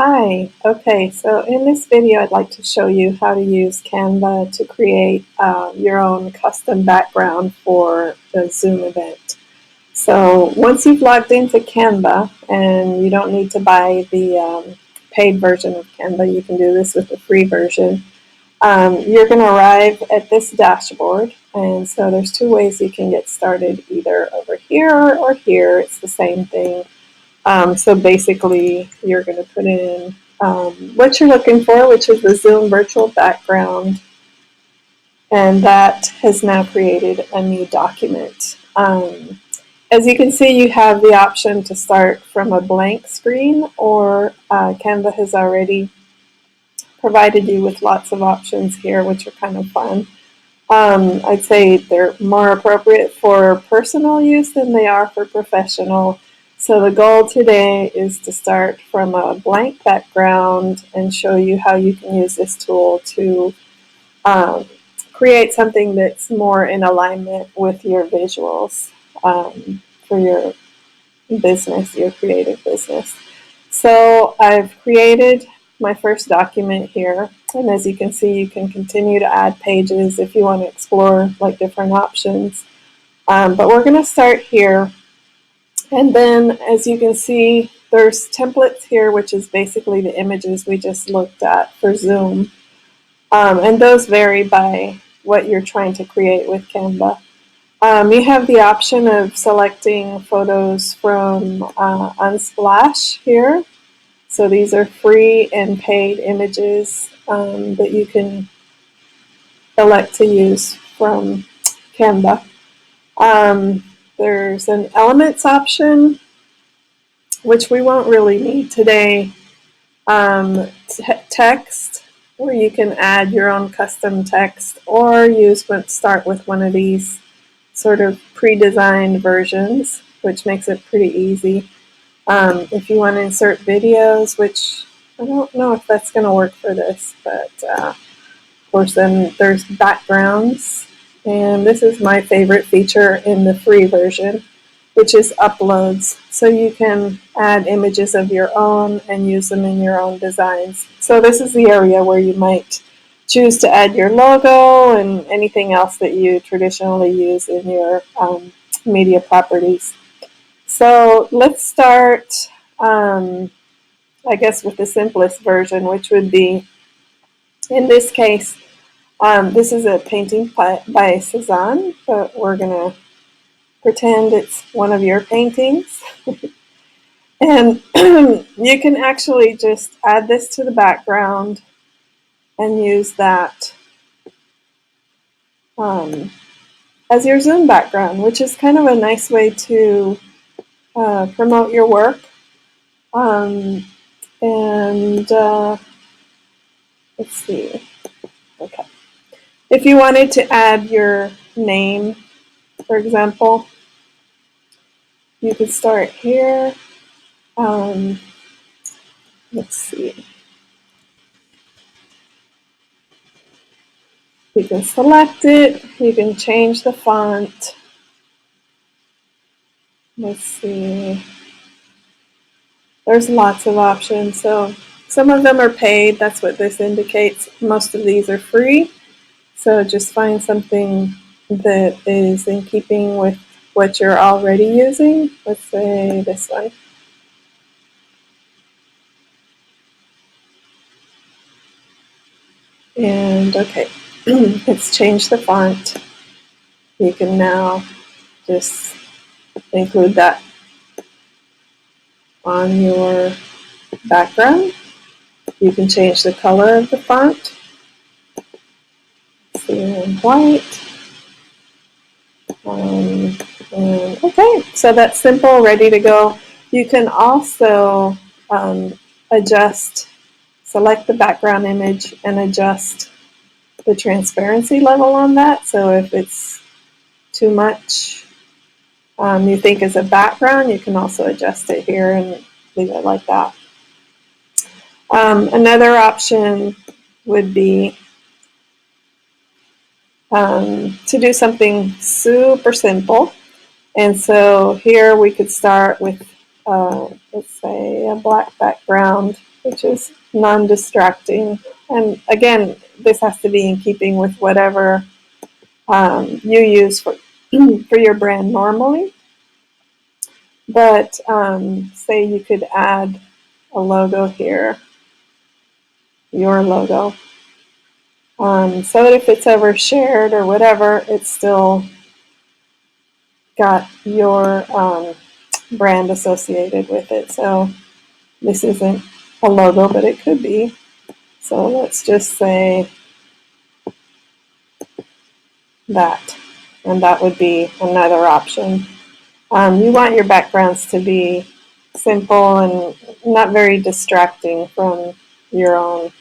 Hi, okay, so in this video I'd like to show you how to use Canva to create your own custom background for the Zoom event. So once you've logged into Canva, and you don't need to buy the paid version of Canva, you can do this with the free version, you're going to arrive at this dashboard, and so there's two ways you can get started, either over here or here. It's the same thing. So basically, you're going to put in what you're looking for, which is the Zoom virtual background, and that has now created a new document. As you can see, you have the option to start from a blank screen, or Canva has already provided you with lots of options here, which are kind of fun. I'd say they're more appropriate for personal use than they are for professional. So the goal today is to start from a blank background and show you how you can use this tool to create something that's more in alignment with your visuals for your business, your creative business. So I've created my first document here, and as you can see, you can continue to add pages if you want to explore like different options. But we're going to start here, and then as you can see, there's templates here, which is basically the images we just looked at for Zoom, and those vary by what you're trying to create with Canva. You have the option of selecting photos from Unsplash here. So these are free and paid images that you can elect to use from Canva. There's an elements option, which we won't really need today. Text, where you can add your own custom text, or start with one of these sort of pre-designed versions, which makes it pretty easy. If you want to insert videos, which I don't know if that's going to work for this, but of course then there's backgrounds, and this is my favorite feature in the free version, which is uploads. So you can add images of your own and use them in your own designs. So this is the area where you might choose to add your logo and anything else that you traditionally use in your media properties. So let's start, I guess, with the simplest version, which would be, in this case, this is a painting by Cezanne, but we're going to pretend it's one of your paintings. And you can actually just add this to the background and use that as your Zoom background, which is kind of a nice way to promote your work. And let's see. Okay. If you wanted to add your name, for example, you could start here. Let's see. You can select it. You can change the font. Let's see. There's lots of options. So some of them are paid. That's what this indicates. Most of these are free. So just find something that is in keeping with what you're already using. Let's say this one. And okay, let's change the font. You can now just include that on your background. You can change the color of the font. See, in white. And okay, so that's simple, ready to go. You can also select the background image and adjust the transparency level on that. So if it's too much you think is a background, you can also adjust it here and leave it like that. Another option would be to do something super simple. And so here we could start with, let's say, a black background. which is non-distracting. And again, this has to be in keeping with whatever you use for your brand normally. But say you could add a logo here, your logo, so that if it's ever shared or whatever, it's still got your brand associated with it. So this isn't a logo, but it could be. So let's just say that, and that would be another option. You want your backgrounds to be simple and not very distracting from your own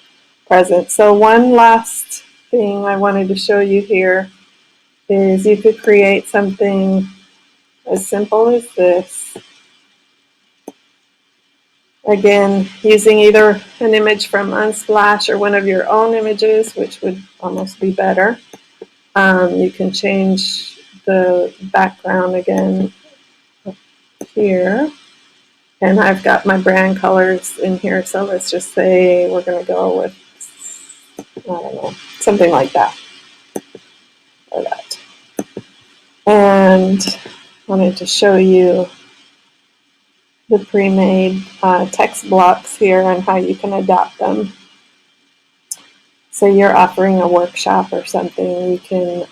presence. So one last thing I wanted to show you here is you could create something as simple as this. Again, using either an image from Unsplash or one of your own images, which would almost be better. You can change the background again here. And I've got my brand colors in here, so let's just say we're going to go with, I don't know, something like that, or that. And I wanted to show you the pre-made text blocks here and how you can adapt them. So you're offering a workshop or something, you can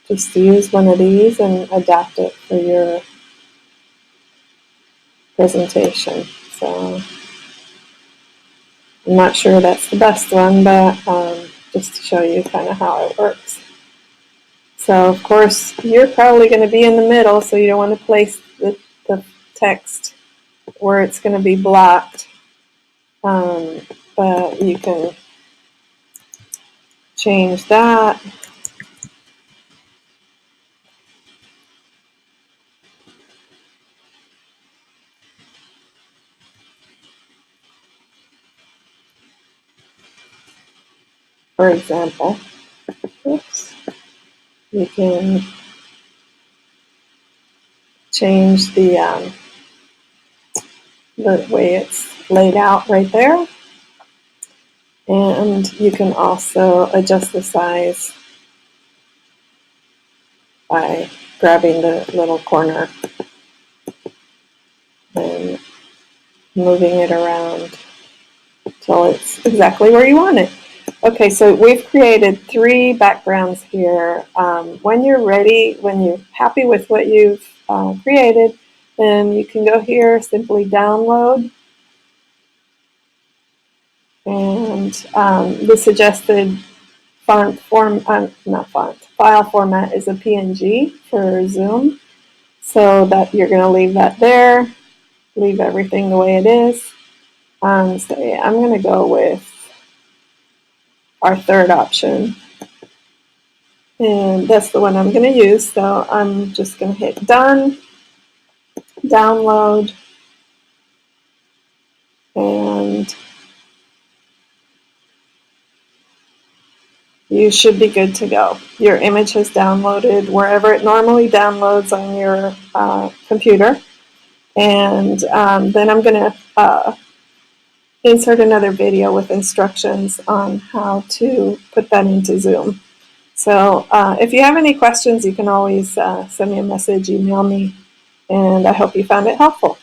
just use one of these and adapt it for your presentation. So I'm not sure that's the best one, but just to show you kind of how it works. So of course you're probably going to be in the middle, so you don't want to place the text where it's going to be blocked, but you can change that. For example, oops, you can change the way it's laid out right there, and you can also adjust the size by grabbing the little corner and moving it around till it's exactly where you want it. Okay, so we've created 3 backgrounds here. When you're ready, when you're happy with what you've created, then you can go here, simply download, and the suggested file format is a PNG for Zoom, so that you're going to leave that there, leave everything the way it is. So yeah, I'm going to go with our third option, and that's the one I'm going to use. So I'm just going to hit done, download, and you should be good to go. Your image has downloaded wherever it normally downloads on your computer, and then I'm going to insert another video with instructions on how to put that into Zoom. So if you have any questions, you can always send me a message, email me, and I hope you found it helpful.